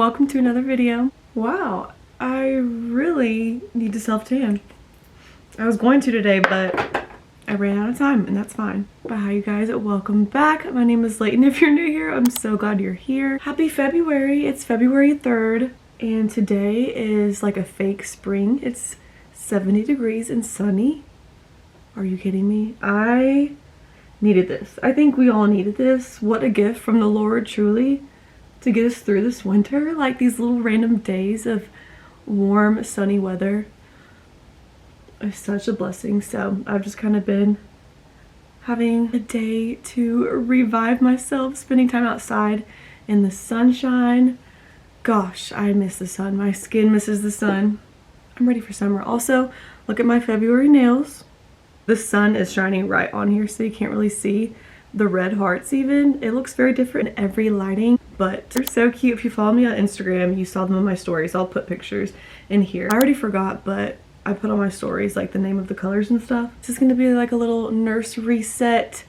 welcome to another video. Wow, I really need to self-tan. I was going to today, but I ran out of time, and that's fine. But hi you guys, welcome back. My name is Leighton. If you're new here, I'm so glad you're here. Happy February. It's February 3rd, and today is like a fake spring. It's 70 degrees and sunny. Are you kidding me? I needed this. I think we all needed this. What a gift from the Lord, truly, to get us through this winter. Like these little random days of warm, sunny weather is such a blessing. So I've just kind of been having a day to revive myself, spending time outside in the sunshine. Gosh, I miss the sun. My skin misses the sun. I'm ready for summer. Also, look at my February nails. The sun is shining right on here, so you can't really see the red hearts even. It looks very different in every lighting, but they're so cute. If you follow me on Instagram, you saw them in my stories. I'll put pictures in here. I already forgot, but I put on my stories like the name of the colors and stuff. This is gonna be like a little nurse reset,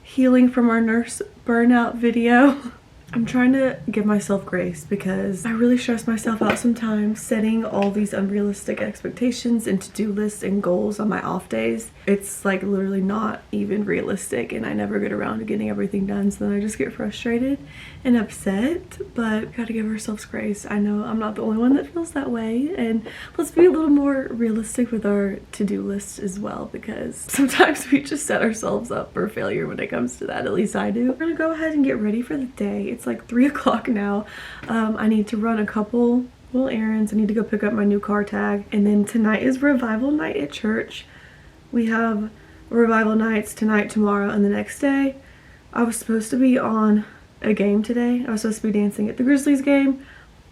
healing from our nurse burnout video. I'm trying to give myself grace because I really stress myself out sometimes setting all these unrealistic expectations and to-do lists and goals on my off days. It's like literally not even realistic, and I never get around to getting everything done, so then I just get frustrated and upset. But we gotta give ourselves grace. I know I'm not the only one that feels that way, and let's be a little more realistic with our to-do list as well, because sometimes we just set ourselves up for failure when it comes to that. At least I do. We're gonna go ahead and get ready for the day. It's like 3 o'clock now. I need to run a couple little errands. I need to go pick up my new car tag, and then tonight is revival night at church. We have revival nights tonight, tomorrow, and the next day. I was supposed to be on a game today. I was supposed to be dancing at the Grizzlies game,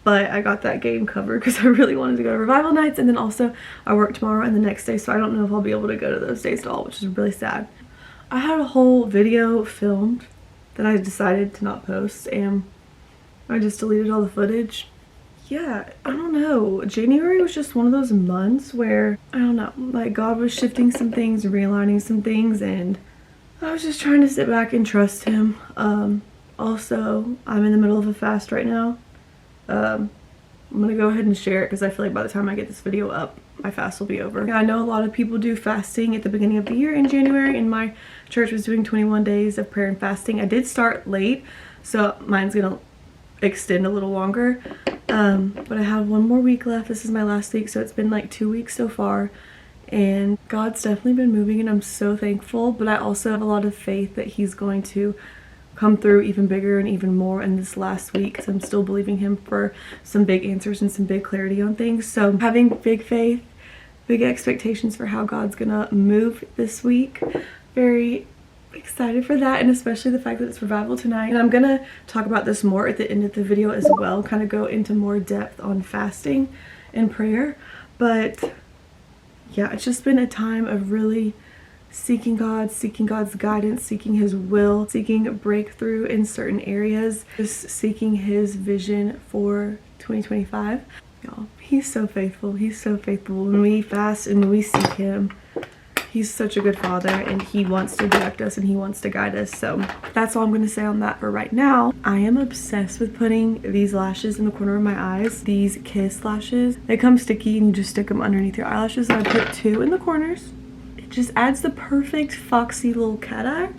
but I got that game covered because I really wanted to go to revival nights, and then also I work tomorrow and the next day, so I don't know if I'll be able to go to those days at all, which is really sad. I had a whole video filmed that I decided to not post, and I just deleted all the footage. Yeah, I don't know. January was just one of those months where, I don't know, like God was shifting some things, realigning some things, and I was just trying to sit back and trust him. Also, I'm in the middle of a fast right now. I'm gonna go ahead and share it because I feel like by the time I get this video up, my fast will be over. I know a lot of people do fasting at the beginning of the year in January, and my church was doing 21 days of prayer and fasting. I did start late, so mine's gonna extend a little longer, but I have one more week left. This is my last week, so it's been like 2 weeks so far, and God's definitely been moving, and I'm so thankful. But I also have a lot of faith that he's going to come through even bigger and even more in this last week, because I'm still believing him for some big answers and some big clarity on things. So having big faith, big expectations for how God's gonna move this week. Very excited for that, and especially the fact that it's revival tonight. And I'm gonna talk about this more at the end of the video as well, kind of go into more depth on fasting and prayer. But yeah, it's just been a time of really seeking God, seeking God's guidance, seeking his will, seeking a breakthrough in certain areas, just seeking his vision for 2025. Y'all, he's so faithful. He's so faithful. When we fast and when we seek him, he's such a good father, and he wants to direct us and he wants to guide us. So that's all I'm going to say on that for right now. I am obsessed with putting these lashes in the corner of my eyes. These Kiss lashes. They come sticky and you just stick them underneath your eyelashes. So I put 2 in the corners. It just adds the perfect foxy little cat eye.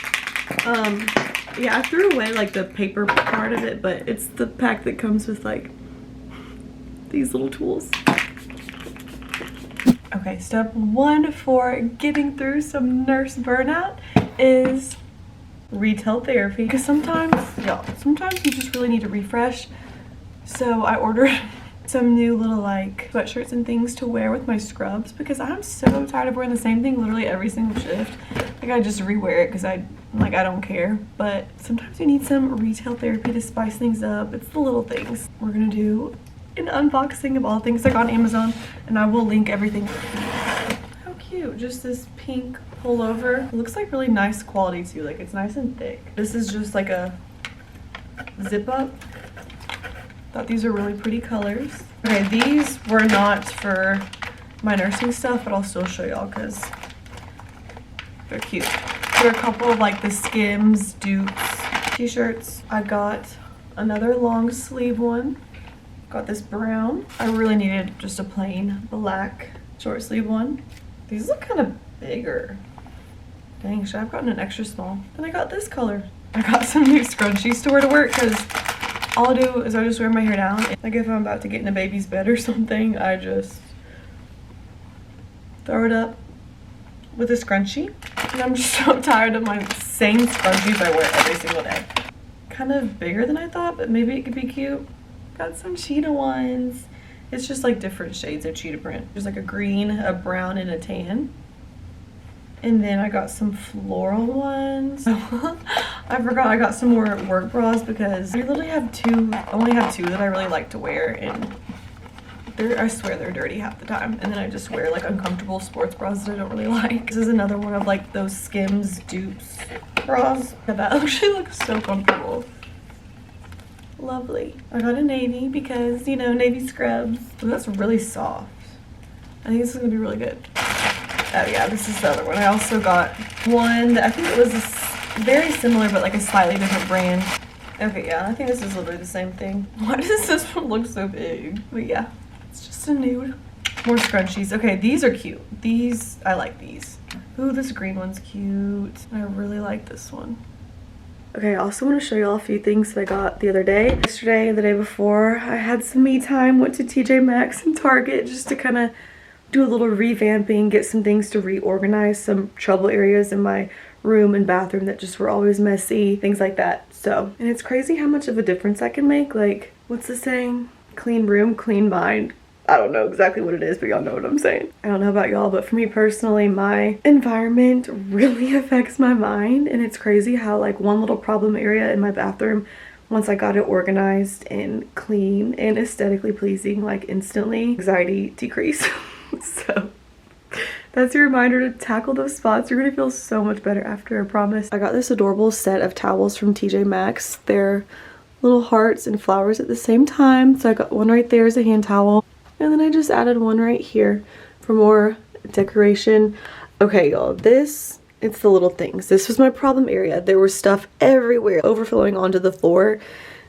Yeah, I threw away like the paper part of it, but it's the pack that comes with like these little tools. Okay, step 1 for getting through some nurse burnout is retail therapy. Because sometimes, y'all, sometimes you just really need to refresh. So I ordered some new little like sweatshirts and things to wear with my scrubs, because I'm so tired of wearing the same thing literally every single shift. Like I just rewear it because I don't care. But sometimes you need some retail therapy to spice things up. It's the little things. We're gonna do an unboxing of all things like on Amazon, and I will link everything. How cute. Just this pink pullover. It looks like really nice quality too, like it's nice and thick. This is just like a zip up. Thought these are really pretty colors. Okay, these were not for my nursing stuff, but I'll still show y'all because they're cute. There are a couple of like the Skims dupes t-shirts. I got another long sleeve one Got this brown. I really needed just a plain black short sleeve one. These look kind of bigger. Dang, should I have gotten an extra small? Then I got this color. I got some new scrunchies to wear to work because all I do is I just wear my hair down. Like if I'm about to get in a baby's bed or something, I just throw it up with a scrunchie. And I'm just so tired of my same scrunchies I wear every single day. Kind of bigger than I thought, but maybe it could be cute. Got some cheetah ones. It's just like different shades of cheetah print. There's like a green, a brown, and a tan. And then I got some floral ones. I forgot I got some more work bras because I literally have two, I only have two that I really like to wear, and I swear they're dirty half the time. And then I just wear like uncomfortable sports bras that I don't really like. This is another one of like those Skims dupes bras. That actually looks so comfortable. Lovely. I got a navy because, you know, navy scrubs. Ooh, that's really soft. I think this is gonna be really good. Oh yeah, this is the other one. I also got one that I think it was very similar but like a slightly different brand. Okay, yeah, I think this is literally the same thing. Why does this one look so big? But yeah, it's just a nude. More scrunchies. Okay, these are cute. These, I like these. Ooh, this green one's cute. I really like this one. Okay, I also want to show y'all a few things that I got the other day. Yesterday and the day before, I had some me time, went to TJ Maxx and Target just to kind of do a little revamping, get some things to reorganize, some trouble areas in my room and bathroom that just were always messy, things like that. So, and it's crazy how much of a difference I can make. Like, what's the saying? Clean room, clean mind. I don't know exactly what it is, but y'all know what I'm saying. I don't know about y'all, but for me personally, my environment really affects my mind. And it's crazy how like one little problem area in my bathroom, once I got it organized and clean and aesthetically pleasing, like instantly anxiety decreased. So that's your reminder to tackle those spots. You're gonna feel so much better after, I promise. I got this adorable set of towels from TJ Maxx. They're little hearts and flowers at the same time. So I got one right there as a hand towel. And then I just added one right here for more decoration. Okay, y'all, it's the little things. This was my problem area. There was stuff everywhere, overflowing onto the floor.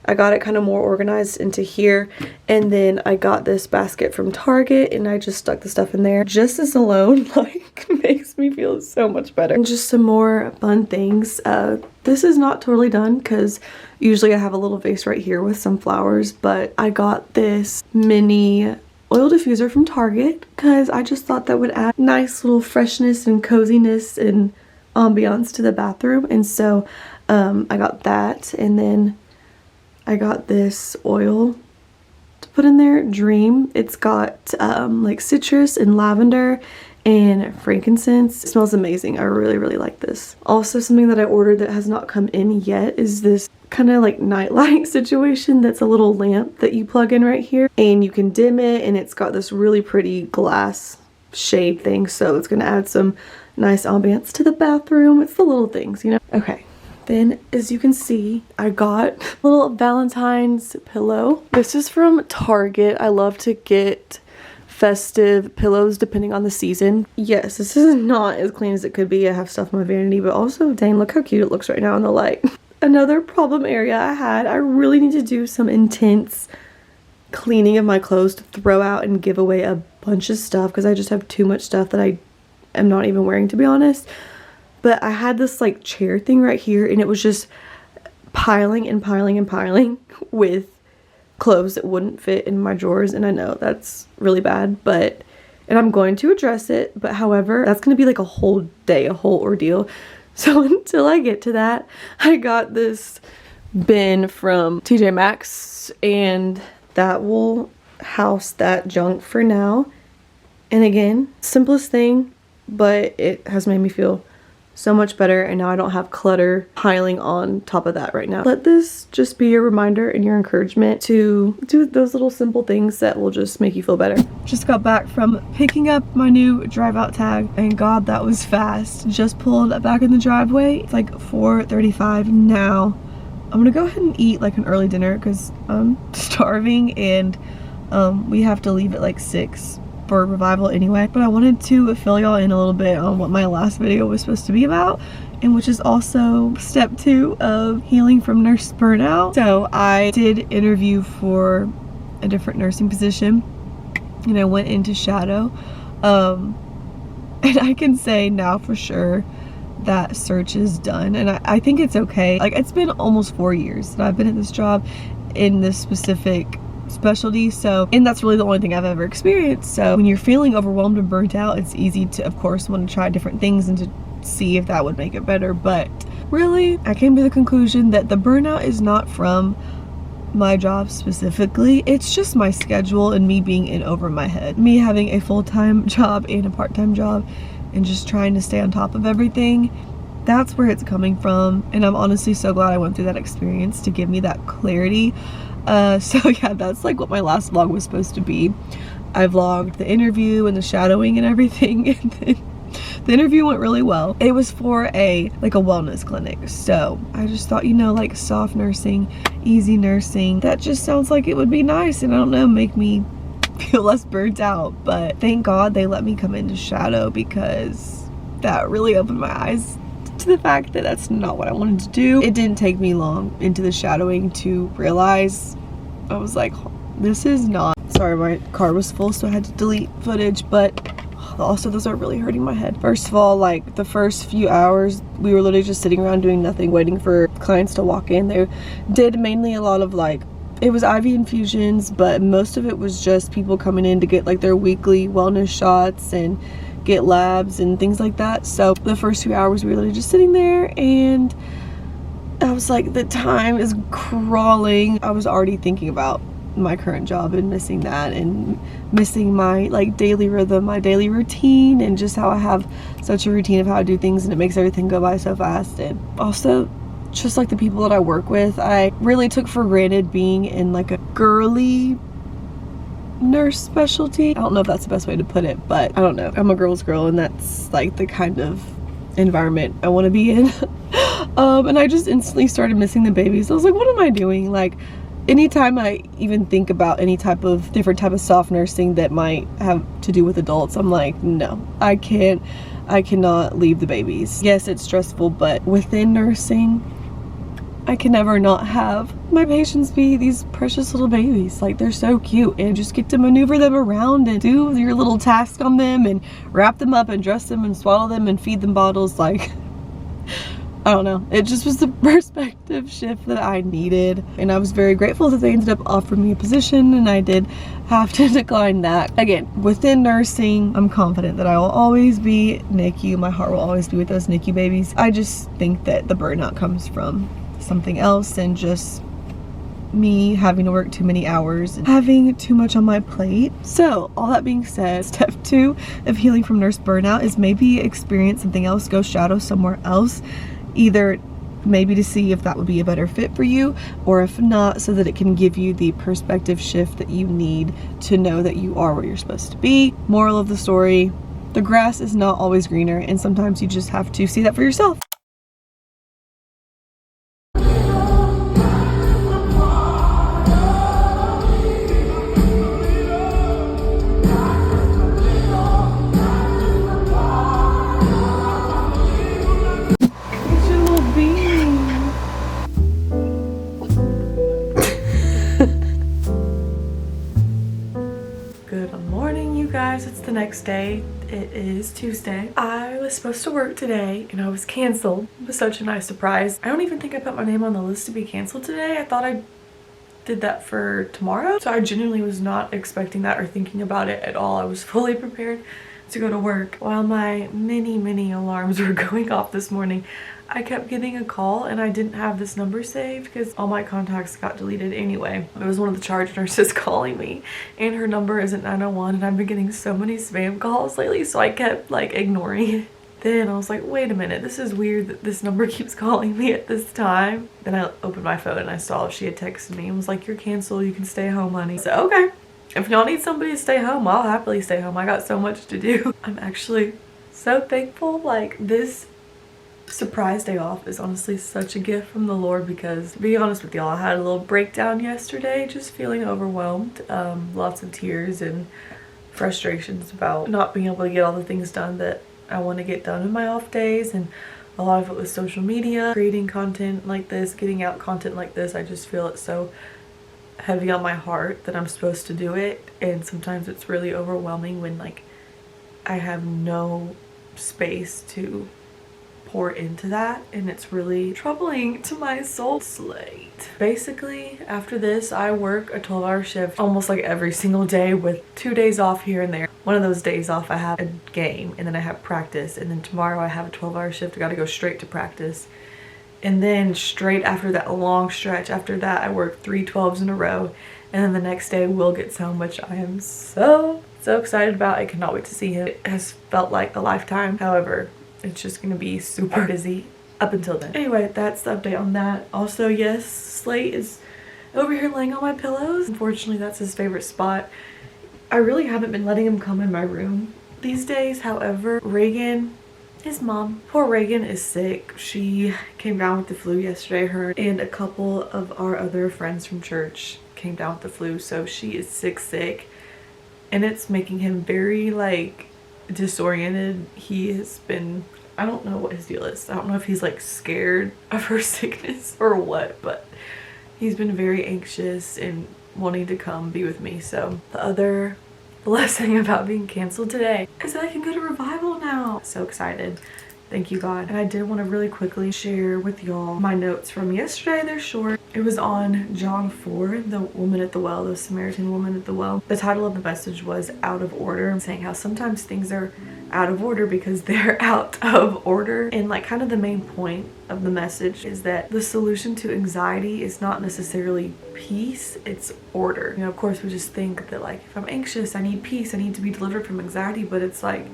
I got it kind of more organized into here. And then I got this basket from Target and I just stuck the stuff in there. Just this alone, like, makes me feel so much better. And just some more fun things. This is not totally done because usually I have a little vase right here with some flowers, but I got this mini oil diffuser from Target because I just thought that would add nice little freshness and coziness and ambiance to the bathroom. And so I got that, and then I got this oil to put in there, Dream. It's got like citrus and lavender and frankincense. It smells amazing. I really like this. Also, something that I ordered that has not come in yet is this kind of like nightlight situation that's a little lamp that you plug in right here and you can dim it, and it's got this really pretty glass shade thing, so it's gonna add some nice ambiance to the bathroom. It's the little things, you know. Okay, then as you can see, I got a little Valentine's pillow. This is from Target. I love to get festive pillows depending on the season. Yes, this is not as clean as it could be. I have stuff in my vanity, but also, dang, look how cute it looks right now in the light. Another problem area I really need to do some intense cleaning of my clothes to throw out and give away a bunch of stuff because I just have too much stuff that I am not even wearing, to be honest. But I had this like chair thing right here and it was just piling and piling and piling with clothes that wouldn't fit in my drawers, and I know that's really bad, and I'm going to address it, but however, that's going to be like a whole day, a whole ordeal. So until I get to that, I got this bin from TJ Maxx, and that will house that junk for now. And again, simplest thing, but it has made me feel so much better, and now I don't have clutter piling on top of that right now. Let this just be your reminder and your encouragement to do those little simple things that will just make you feel better. Just got back from picking up my new drive out tag, and God, that was fast. Just pulled back in the driveway. It's like 4:35 now. I'm gonna go ahead and eat like an early dinner because I'm starving, and we have to leave at like 6 for revival anyway. But I wanted to fill y'all in a little bit on what my last video was supposed to be about, and which is also step 2 of healing from nurse burnout. So I did interview for a different nursing position, and I went into shadow. And I can say now for sure that search is done, and I think it's okay. Like, it's been almost 4 years that I've been at this job in this specific specialty, and that's really the only thing I've ever experienced. So when you're feeling overwhelmed and burnt out, it's easy to, of course, want to try different things and to see if that would make it better. But really, I came to the conclusion that the burnout is not from my job specifically. It's just my schedule and me being in over my head, me having a full-time job and a part-time job and just trying to stay on top of everything. That's where it's coming from, and I'm honestly so glad I went through that experience to give me that clarity. So yeah, that's like what my last vlog was supposed to be. I vlogged the interview and the shadowing and everything, and then the interview went really well. It was for a wellness clinic, so I just thought, you know, like soft nursing, easy nursing, that just sounds like it would be nice, and I don't know, make me feel less burnt out. But thank God they let me come into shadow, because that really opened my eyes to the fact that that's not what I wanted to do. It didn't take me long into the shadowing to realize, I was like, this is not, sorry, my car was full, so I had to delete footage, but also those are really hurting my head. First of all, like the first few hours, we were literally just sitting around doing nothing, waiting for clients to walk in. They did mainly a lot of it was IV infusions, but most of it was just people coming in to get like their weekly wellness shots and get labs and things like that. So the first few hours we were literally just sitting there, and I was like, the time is crawling. I was already thinking about my current job and missing that, and missing my daily rhythm, my daily routine, and just how I have such a routine of how I do things, and it makes everything go by so fast. And also just like the people that I work with, I really took for granted being in like a girly nurse specialty. I don't know if that's the best way to put it, but I don't know, I'm a girl's girl, and that's like the kind of environment I want to be in. And I just instantly started missing the babies. I was like, what am I doing? Like, anytime I even think about any different type of soft nursing that might have to do with adults, I'm like, no, I cannot leave the babies. Yes, it's stressful, but within nursing, I can never not have my patients be these precious little babies. Like, they're so cute, and just get to maneuver them around and do your little task on them and wrap them up and dress them and swaddle them and feed them bottles. Like, I don't know, it just was the perspective shift that I needed, and I was very grateful that they ended up offering me a position, and I did have to decline that. Again, within nursing, I'm confident that I will always be NICU. My heart will always be with those NICU babies. I just think that the burnout comes from something else, and just me having to work too many hours and having too much on my plate. So all that being said, step 2 of healing from nurse burnout is maybe experience something else, go shadow somewhere else, either maybe to see if that would be a better fit for you, or if not, so that it can give you the perspective shift that you need to know that you are where you're supposed to be. Moral of the story, the grass is not always greener, and sometimes you just have to see that for yourself. It's the next day. It is Tuesday. I was supposed to work today and I was canceled. It was such a nice surprise. I don't even think I put my name on the list to be canceled today. I thought I did that for tomorrow. So I genuinely was not expecting that or thinking about it at all. I was fully prepared to go to work. While my many alarms were going off this morning, I kept getting a call, and I didn't have this number saved because all my contacts got deleted anyway. It was one of the charge nurses calling me, and her number isn't 901, and I've been getting so many spam calls lately, so I kept ignoring it. Then I was like, wait a minute, this is weird that this number keeps calling me at this time. Then I opened my phone and I saw she had texted me and was like, you're canceled, you can stay home, honey. So okay, if y'all need somebody to stay home, I'll happily stay home. I got so much to do. I'm actually so thankful. This surprise day off is honestly such a gift from the Lord, because to be honest with y'all, I had a little breakdown yesterday, just feeling overwhelmed, lots of tears and frustrations about not being able to get all the things done that I want to get done in my off days, and a lot of it was social media, creating content like this, getting out content like this. I just feel it's so heavy on my heart that I'm supposed to do it, and sometimes it's really overwhelming when like I have no space to pour into that, and it's really troubling to my soul. Slate. Basically, after this I work a 12-hour shift almost like every single day with 2 days off here and there. One of those days off I have a game, and then I have practice, and then tomorrow I have a 12-hour shift. I gotta go straight to practice, and then straight after that, a long stretch after that, I work 3 12s in a row, and then the next day we'll get home, which I am so excited about. I cannot wait to see him. It has felt like a lifetime. However, it's just gonna be super busy up until then. Anyway, that's the update on that. Also, yes, Slate is over here laying on my pillows. Unfortunately, that's his favorite spot. I really haven't been letting him come in my room these days. However, Reagan, his mom, poor Reagan, is sick. She came down with the flu yesterday. Her and a couple of our other friends from church came down with the flu, so she is sick, and it's making him very like disoriented. He has been, I don't know what his deal is. I don't know if he's like scared of her sickness or what, but he's been very anxious and wanting to come be with me. So the other blessing about being canceled today is that I can go to revival now. So excited. Thank you, God. And I did want to really quickly share with y'all my notes from yesterday. They're short. It was on John 4, the woman at the well, the Samaritan woman at the well. The title of the message was Out of Order. I'm saying how sometimes things are out of order because they're out of order. And like kind of the main point of the message is that the solution to anxiety is not necessarily peace, it's order. You know, of course we just think that like if I'm anxious, I need peace, I need to be delivered from anxiety, but it's like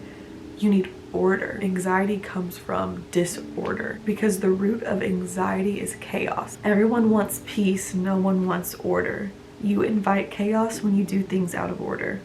you need order. Anxiety comes from disorder because the root of anxiety is chaos. Everyone wants peace, no one wants order. You invite chaos when you do things out of order.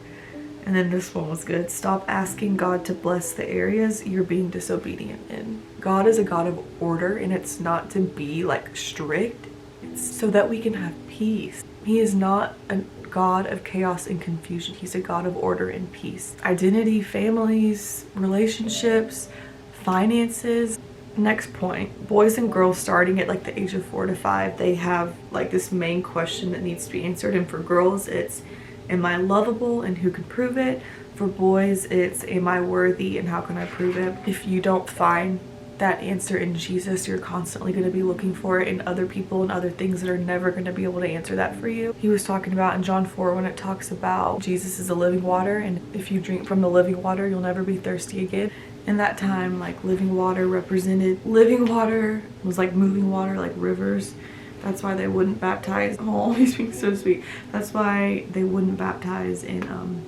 And then this one was good. Stop asking God to bless the areas you're being disobedient in. God is a God of order, and it's not to be like strict. It's so that we can have peace. He is not a God of chaos and confusion. He's a God of order and peace. Identity, families, relationships, finances. Next point, boys and girls starting at like the age of 4 to 5, they have like this main question that needs to be answered. And for girls, it's, am I lovable and who can prove it? For boys, it's, am I worthy and how can I prove it? If you don't find that answer in Jesus, you're constantly going to be looking for it in other people and other things that are never going to be able to answer that for you. He was talking about in John 4 when it talks about Jesus is the living water, and if you drink from the living water, you'll never be thirsty again. In that time, like living water represented, living water was like moving water, like rivers. That's why they wouldn't baptize. Oh, he's being so sweet. That's why they wouldn't baptize in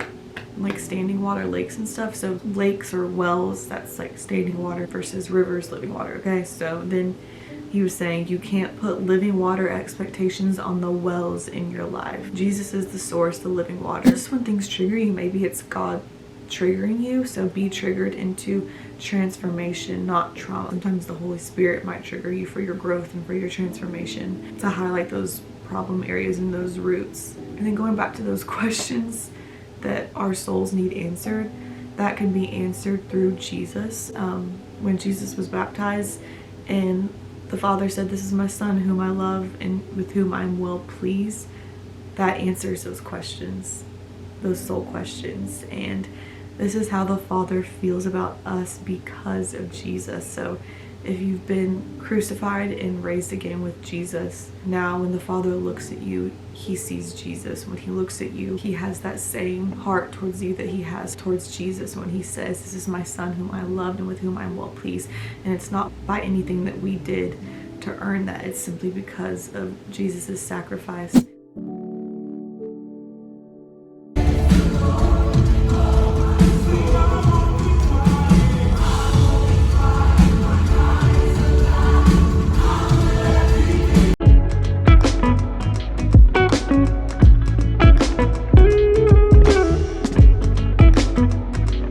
like standing water, lakes and stuff. So lakes or wells, that's like standing water, versus rivers, living water. Okay, so then he was saying you can't put living water expectations on the wells in your life. Jesus is the source, the living water. Just when things trigger you, maybe it's God triggering you, so be triggered into transformation, not trauma. Sometimes the Holy Spirit might trigger you for your growth and for your transformation, to highlight those problem areas and those roots. And then going back to those questions that our souls need answered, that can be answered through Jesus. When Jesus was baptized and the Father said, this is my Son whom I love and with whom I am well pleased, that answers those questions, those soul questions. And this is how the Father feels about us because of Jesus. So if you've been crucified and raised again with Jesus, now when the Father looks at you, he sees Jesus. When he looks at you, he has that same heart towards you that he has towards Jesus when he says, this is my Son whom I loved and with whom I am well pleased. And it's not by anything that we did to earn that. It's simply because of Jesus's sacrifice.